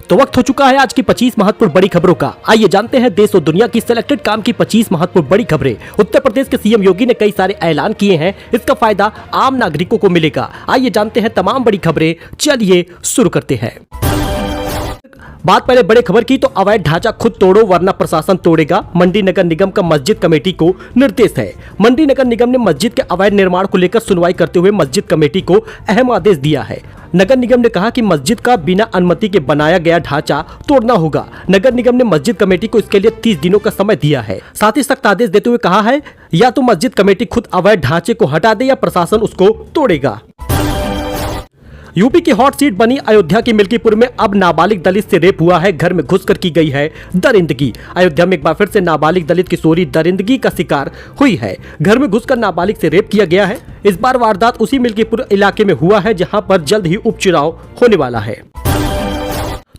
तो वक्त हो चुका है आज की 25 महत्वपूर्ण बड़ी खबरों का। आइए जानते हैं देश और दुनिया की सिलेक्टेड काम की 25 महत्वपूर्ण बड़ी खबरें। उत्तर प्रदेश के सीएम योगी ने कई सारे ऐलान किए हैं, इसका फायदा आम नागरिकों को मिलेगा। आइए जानते हैं तमाम बड़ी खबरें। चलिए शुरू करते हैं। बात पहले बड़े खबर की तो अवैध ढांचा खुद तोड़ो वरना प्रशासन तोड़ेगा, मंडी नगर निगम का मस्जिद कमेटी को निर्देश है। मंडी नगर निगम ने मस्जिद के अवैध निर्माण को लेकर सुनवाई करते हुए मस्जिद कमेटी को अहम आदेश दिया है। नगर निगम ने कहा कि मस्जिद का बिना अनुमति के बनाया गया ढांचा तोड़ना होगा। नगर निगम ने मस्जिद कमेटी को इसके लिए 30 दिनों का समय दिया है। साथ ही सख्त आदेश देते हुए कहा है या तो मस्जिद कमेटी खुद अवैध ढांचे को हटा दे या प्रशासन उसको तोड़ेगा। यूपी की हॉट सीट बनी अयोध्या के मिल्कीपुर में अब नाबालिग दलित से रेप हुआ है। घर में घुसकर की गई है दरिंदगी। अयोध्या में एक बार फिर से नाबालिग दलित किशोरी दरिंदगी का शिकार हुई है। घर में घुसकर नाबालिग से रेप किया गया है। इस बार वारदात उसी मिल्कीपुर इलाके में हुआ है जहां पर जल्द ही उपचुनाव होने वाला है।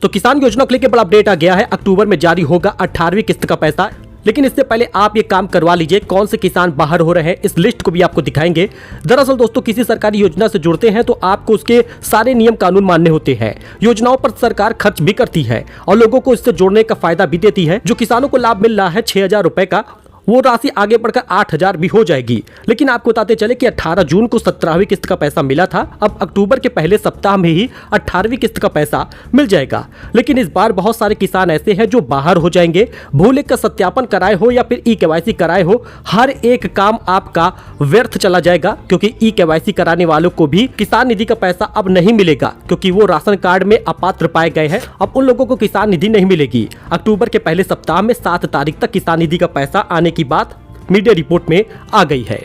तो किसान योजना को लेकर बड़ा अपडेट आ गया है। अक्टूबर में जारी होगा 18वीं किस्त का पैसा, लेकिन इससे पहले आप ये काम करवा लीजिए। कौन से किसान बाहर हो रहे हैं इस लिस्ट को भी आपको दिखाएंगे। दरअसल दोस्तों, किसी सरकारी योजना से जुड़ते हैं तो आपको उसके सारे नियम कानून मानने होते हैं। योजनाओं पर सरकार खर्च भी करती है और लोगों को इससे जोड़ने का फायदा भी देती है। जो किसानों को लाभ मिल रहा है 6,000 रुपए का, वो राशि आगे बढ़कर 8,000 भी हो जाएगी। लेकिन आपको बताते चले कि 18 जून को 17वीं किस्त का पैसा मिला था। अब अक्टूबर के पहले सप्ताह में ही 18वीं किस्त का पैसा मिल जाएगा। लेकिन इस बार बहुत सारे किसान ऐसे हैं जो बाहर हो जाएंगे। भूले का सत्यापन कराए हो या फिर ई-केवाईसी कराए हो, हर एक काम आपका व्यर्थ चला जाएगा, क्योंकि ई-केवाईसी कराने वालों को भी किसान निधि का पैसा अब नहीं मिलेगा, क्योंकि वो राशन कार्ड में अपात्र पाए गए हैं। अब उन लोगों को किसान निधि नहीं मिलेगी। अक्टूबर के पहले सप्ताह में 7 तारीख तक किसान निधि का पैसा आने की बात मीडिया रिपोर्ट में आ गई है।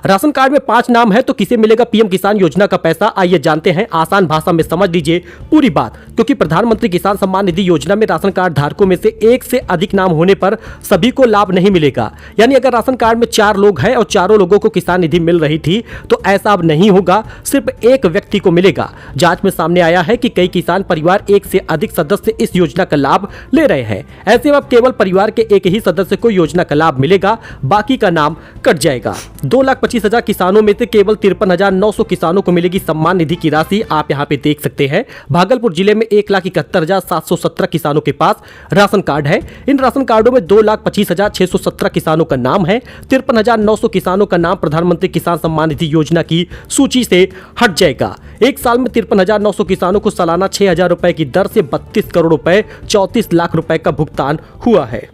राशन कार्ड में 5 नाम है तो किसे मिलेगा पीएम किसान योजना का पैसा? आइए जानते हैं। आसान भाषा में समझ लीजिए पूरी बात, क्योंकि प्रधानमंत्री किसान सम्मान निधि योजना में राशन कार्ड धारकों में से एक से अधिक नाम होने पर सभी को लाभ नहीं मिलेगा। यानी अगर राशन कार्ड में 4 लोग हैं और चारों लोगों को किसान निधि मिल रही थी तो ऐसा अब नहीं होगा, सिर्फ एक व्यक्ति को मिलेगा। जांच में सामने आया है कि कई किसान परिवार एक से अधिक सदस्य इस योजना का लाभ ले रहे हैं। ऐसे में अब केवल परिवार के एक ही सदस्य को योजना का लाभ मिलेगा, बाकी का नाम कट जाएगा। 2,25,000 किसानों में से केवल 53,900 किसानों को मिलेगी सम्मान निधि की राशि। आप यहां पे देख सकते हैं। भागलपुर जिले में 1,71,717 किसानों के पास राशन कार्ड है। इन राशन कार्डों में 2,25,617 किसानों का नाम है। 53,900 किसानों का नाम प्रधानमंत्री किसान सम्मान निधि योजना की सूची से हट जाएगा। एक साल में 53,900 किसानों को सालाना 6,000 रुपए की दर से 32 करोड़ रुपए 34 लाख रुपए का भुगतान हुआ है।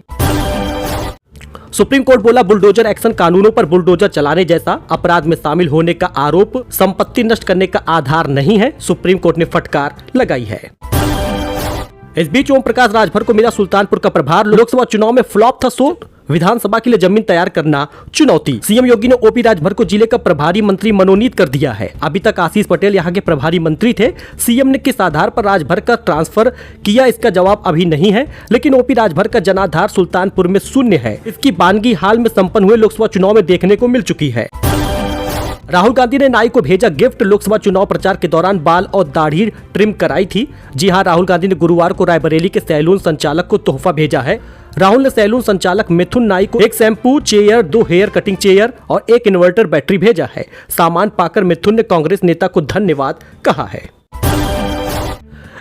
सुप्रीम कोर्ट बोला बुलडोजर एक्शन कानूनों पर बुलडोजर चलाने जैसा अपराध में शामिल होने का आरोप संपत्ति नष्ट करने का आधार नहीं है। सुप्रीम कोर्ट ने फटकार लगाई है। इस बीच ओम प्रकाश राजभर को मिला सुल्तानपुर का प्रभार। लोकसभा चुनाव में फ्लॉप था शो, विधानसभा के लिए जमीन तैयार करना चुनौती। सीएम योगी ने ओपी राजभर को जिले का प्रभारी मंत्री मनोनीत कर दिया है। अभी तक आशीष पटेल यहां के प्रभारी मंत्री थे। सीएम ने किस आधार पर राजभर का ट्रांसफर किया, इसका जवाब अभी नहीं है, लेकिन ओपी राजभर का जनाधार सुल्तानपुर में शून्य है। इसकी बानगी हाल में संपन्न हुए लोकसभा चुनाव में देखने को मिल चुकी है। राहुल गांधी ने नाई को भेजा गिफ्ट। लोकसभा चुनाव प्रचार के दौरान बाल और दाढ़ी ट्रिम कराई थी। जी हां, राहुल गांधी ने गुरुवार को रायबरेली के सैलून संचालक को तोहफा भेजा है। राहुल ने सैलून संचालक मिथुन नाई को एक shampoo chair, 2 hair cutting chair और एक इन्वर्टर बैटरी भेजा है। सामान पाकर मिथुन ने कांग्रेस नेता को धन्यवाद कहा है।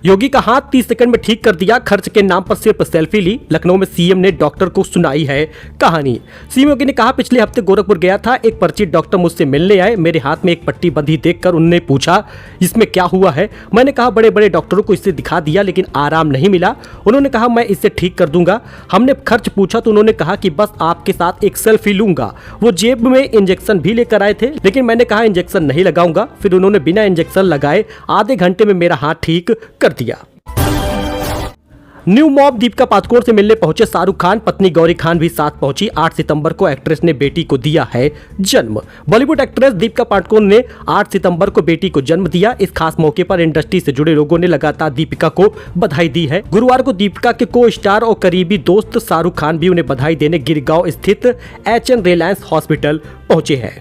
योगी का हाथ 30 सेकंड में ठीक कर दिया। खर्च के नाम पर सिर्फ सेल्फी ली। लखनऊ में सीएम ने डॉक्टर को सुनाई है कहानी। सीएम योगी ने कहा, पिछले हफ्ते गोरखपुर गया था, एक परिचित डॉक्टर मुझसे मिलने आए। मेरे हाथ में एक पट्टी बंधी देखकर उन्होंने पूछा इसमें क्या हुआ है। मैंने कहा बड़े बड़े डॉक्टरों को इससे दिखा दिया लेकिन आराम नहीं मिला। उन्होंने कहा मैं इससे ठीक कर दूंगा। हमने खर्च पूछा तो उन्होंने कहा कि बस आपके साथ एक सेल्फी लूंगा। वो जेब में इंजेक्शन भी लेकर आए थे, लेकिन मैंने कहा इंजेक्शन नहीं लगाऊंगा। फिर उन्होंने बिना इंजेक्शन लगाए आधे घंटे में मेरा हाथ ठीक कर दिया। न्यू मॉम दीपिका पादुकोण से मिलने पहुंचे शाहरुख खान, पत्नी गौरी खान भी साथ पहुंची। 8 सितंबर को एक्ट्रेस ने बेटी को दिया है जन्म। बॉलीवुड एक्ट्रेस दीपिका पादुकोण ने 8 सितंबर को बेटी को जन्म दिया। इस खास मौके पर इंडस्ट्री से जुड़े लोगों ने लगातार दीपिका को बधाई दी है। गुरुवार को दीपिका के को स्टार और करीबी दोस्त शाहरुख खान भी उन्हें बधाई देने गिरगांव स्थित HN रिलायंस हॉस्पिटल पहुंचे हैं।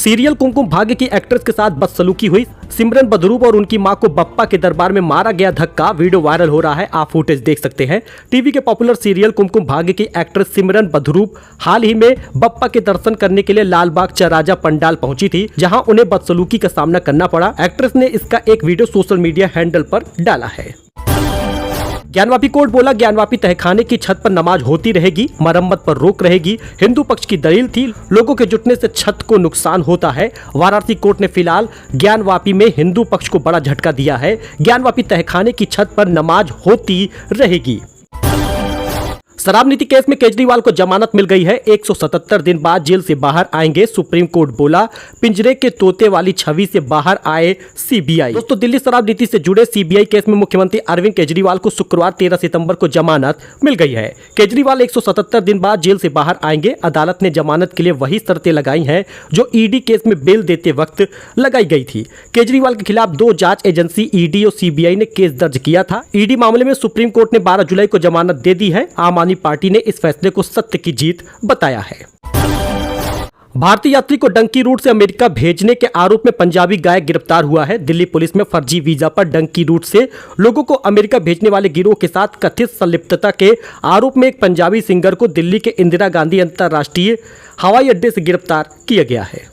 सीरियल कुमकुम भाग्य की एक्ट्रेस के साथ बदसलूकी हुई। सिमरन बदरूप और उनकी मां को बप्पा के दरबार में मारा गया धक्का, वीडियो वायरल हो रहा है, आप फुटेज देख सकते हैं। टीवी के पॉपुलर सीरियल कुमकुम भाग्य की एक्ट्रेस सिमरन बदरूप हाल ही में बप्पा के दर्शन करने के लिए लालबाग चराजा पंडाल पहुंची थी, जहां उन्हें बदसलूकी का सामना करना पड़ा। एक्ट्रेस ने इसका एक वीडियो सोशल मीडिया हैंडल पर डाला है। ज्ञानवापी कोर्ट बोला, ज्ञानवापी तहखाने की छत पर नमाज होती रहेगी, मरम्मत पर रोक रहेगी। हिंदू पक्ष की दलील थी, लोगों के जुटने से छत को नुकसान होता है। वाराणसी कोर्ट ने फिलहाल ज्ञानवापी में हिंदू पक्ष को बड़ा झटका दिया है। ज्ञानवापी तहखाने की छत पर नमाज होती रहेगी। शराब नीति केस में केजरीवाल को जमानत मिल गई है। 177 दिन बाद जेल से बाहर आएंगे, सुप्रीम कोर्ट बोला। पिंजरे के तोते वाली छवि से बाहर आए सीबीआई। दोस्तों, दिल्ली शराब नीति से जुड़े सीबीआई केस में मुख्यमंत्री अरविंद केजरीवाल को शुक्रवार 13 सितंबर को जमानत मिल गई है। केजरीवाल 177 दिन बाद जेल से बाहर आएंगे। अदालत ने जमानत के लिए वही शर्तें लगाई हैं जो ईडी केस में बेल देते वक्त लगाई गई थी। केजरीवाल के खिलाफ 2 जांच एजेंसी ईडी और सीबीआई ने केस दर्ज किया था। ईडी मामले में सुप्रीम कोर्ट ने 12 जुलाई को जमानत दे दी है। आम पार्टी ने इस फैसले को सत्य की जीत बताया है। भारतीय यात्री को डंकी रूट से अमेरिका भेजने के आरोप में पंजाबी गायक गिरफ्तार हुआ है। दिल्ली पुलिस में फर्जी वीजा पर डंकी रूट से लोगों को अमेरिका भेजने वाले गिरोह के साथ कथित संलिप्तता के आरोप में एक पंजाबी सिंगर को दिल्ली के इंदिरा गांधी अंतर्राष्ट्रीय हवाई अड्डे से गिरफ्तार किया गया है।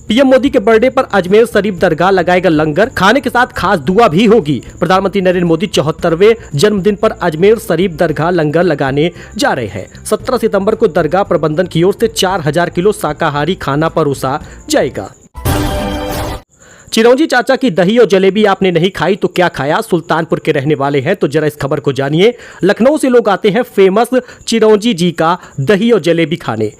पीएम मोदी के बर्थडे पर अजमेर शरीफ दरगाह लगाएगा लंगर, खाने के साथ खास दुआ भी होगी। प्रधानमंत्री नरेंद्र मोदी 74वें जन्मदिन पर अजमेर शरीफ दरगाह लंगर लगाने जा रहे हैं। 17 सितंबर को दरगाह प्रबंधन की ओर से 4000 किलो शाकाहारी खाना परोसा जाएगा। चिरौंजी चाचा की दही और जलेबी आपने नहीं खाई तो क्या खाया, सुल्तानपुर के रहने वाले हैं तो जरा इस खबर को जानिए। लखनऊ से लोग आते हैं फेमस चिरौंजी जी का दही और जलेबी खाने।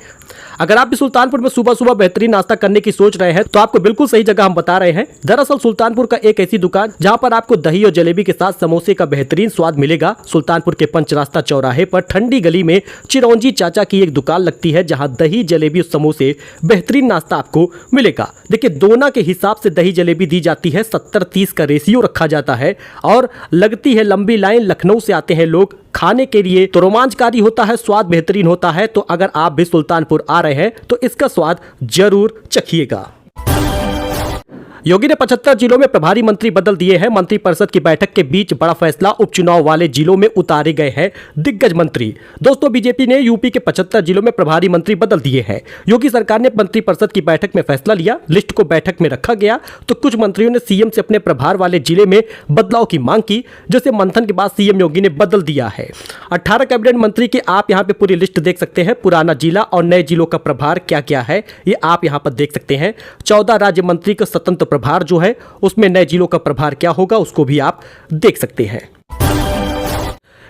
अगर आप भी सुल्तानपुर में सुबह सुबह बेहतरीन नाश्ता करने की सोच रहे हैं तो आपको बिल्कुल सही जगह हम बता रहे हैं। दरअसल सुल्तानपुर का एक ऐसी दुकान जहां पर आपको दही और जलेबी के साथ समोसे का बेहतरीन स्वाद मिलेगा। सुल्तानपुर के पंचरास्ता चौराहे पर ठंडी गली में चिरौंजी चाचा की एक दुकान लगती है, जहां दही जलेबी और समोसे बेहतरीन नाश्ता आपको मिलेगा। देखिए, दोना के हिसाब से दही जलेबी दी जाती है, 70-30 का रेशियो रखा जाता है और लगती है लंबी लाइन। लखनऊ से आते हैं लोग खाने के लिए, तो रोमांचकारी होता है, स्वाद बेहतरीन होता है। तो अगर आप भी सुल्तानपुर आ रहे हैं तो इसका स्वाद जरूर चखिएगा। योगी ने 75 जिलों में प्रभारी मंत्री बदल दिए हैं। मंत्रिपरिषद की बैठक के बीच बड़ा फैसला, उपचुनाव वाले जिलों में उतारे गए हैं दिग्गज मंत्री। दोस्तों, बीजेपी ने यूपी के 75 जिलों में प्रभारी मंत्री बदल दिए हैं। योगी सरकार ने मंत्रिपरिषद की बैठक में फैसला लिया, लिस्ट को बैठक में रखा गया तो कुछ मंत्रियों ने सीएम से अपने प्रभार वाले जिले में बदलाव की मांग की, जिसे मंथन के बाद सीएम योगी ने बदल दिया है। 18 कैबिनेट मंत्री की आप यहाँ पे पूरी लिस्ट देख सकते हैं। पुराना जिला और नए जिलों का प्रभार क्या क्या है ये आप यहाँ पर देख सकते हैं। 14 राज्य मंत्री का स्वतंत्र प्रभार जो है, उसमें नए जिलों का प्रभार क्या होगा उसको भी आप देख सकते हैं।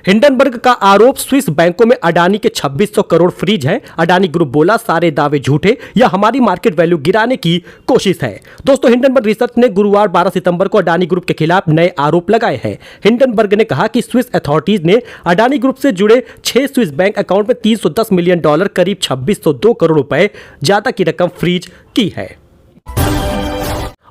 हिंडनबर्ग का आरोप, स्विस बैंकों में अडानी के 2600 करोड़ फ्रीज हैं। अडानी ग्रुप बोला, सारे दावे झूठे, यह हमारी मार्केट वैल्यू गिराने की कोशिश है। दोस्तों, हिंडनबर्ग रिसर्च ने गुरुवार 12 सितंबर को अडानी ग्रुप के खिलाफ नए आरोप लगाए हैं। हिंडनबर्ग ने कहा कि स्विस अथॉरिटीज ने अडानी ग्रुप से जुड़े 6 स्विस बैंक अकाउंट में $310 मिलियन, करीब 2602 करोड़ रुपए ज्यादा की रकम फ्रीज की है।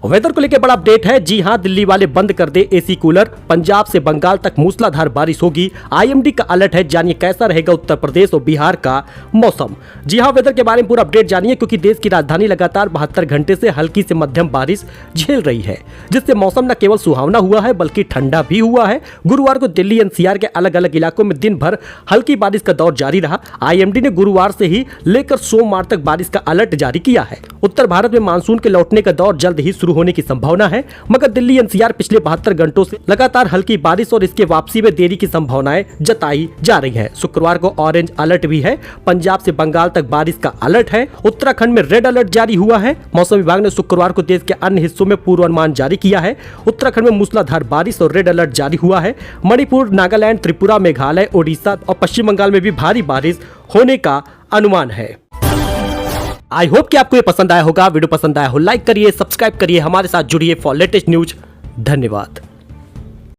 वेदर को लेकर बड़ा अपडेट है। जी हां, दिल्ली वाले बंद कर दे एसी कूलर, पंजाब से बंगाल तक मूसलाधार बारिश होगी। आईएमडी का अलर्ट है, जानिए कैसा रहेगा उत्तर प्रदेश और बिहार का मौसम। जी हां, वेदर के बारे में पूरा अपडेट जानिए, क्योंकि देश की राजधानी लगातार 72 घंटे से हल्की से मध्यम बारिश झेल रही है, जिससे मौसम न केवल सुहावना हुआ है बल्कि ठंडा भी हुआ है। गुरुवार को दिल्ली एनसीआर के अलग अलग इलाकों में दिन भर हल्की बारिश का दौर जारी रहा। आईएमडी ने गुरुवार से ही लेकर सोमवार तक बारिश का अलर्ट जारी किया है। उत्तर भारत में मानसून के लौटने का दौर जल्द ही शुरू होने की संभावना है, मगर दिल्ली एनसीआर पिछले 72 घंटों से लगातार हल्की बारिश और इसके वापसी में देरी की संभावनाएं जताई जा रही है। शुक्रवार को ऑरेंज अलर्ट भी है। पंजाब से बंगाल तक बारिश का अलर्ट है। उत्तराखंड में रेड अलर्ट जारी हुआ है। मौसम विभाग ने शुक्रवार को देश के अन्य हिस्सों में पूर्वानुमान जारी किया है। उत्तराखंड में मूसलाधार बारिश और रेड अलर्ट जारी हुआ है। मणिपुर, नागालैंड, त्रिपुरा, मेघालय, ओडिशा और पश्चिम बंगाल में भी भारी बारिश होने का अनुमान है। आई होप कि आपको ये पसंद आया होगा। वीडियो पसंद आया हो लाइक करिए, सब्सक्राइब करिए, हमारे साथ जुड़िए फॉर लेटेस्ट न्यूज। धन्यवाद।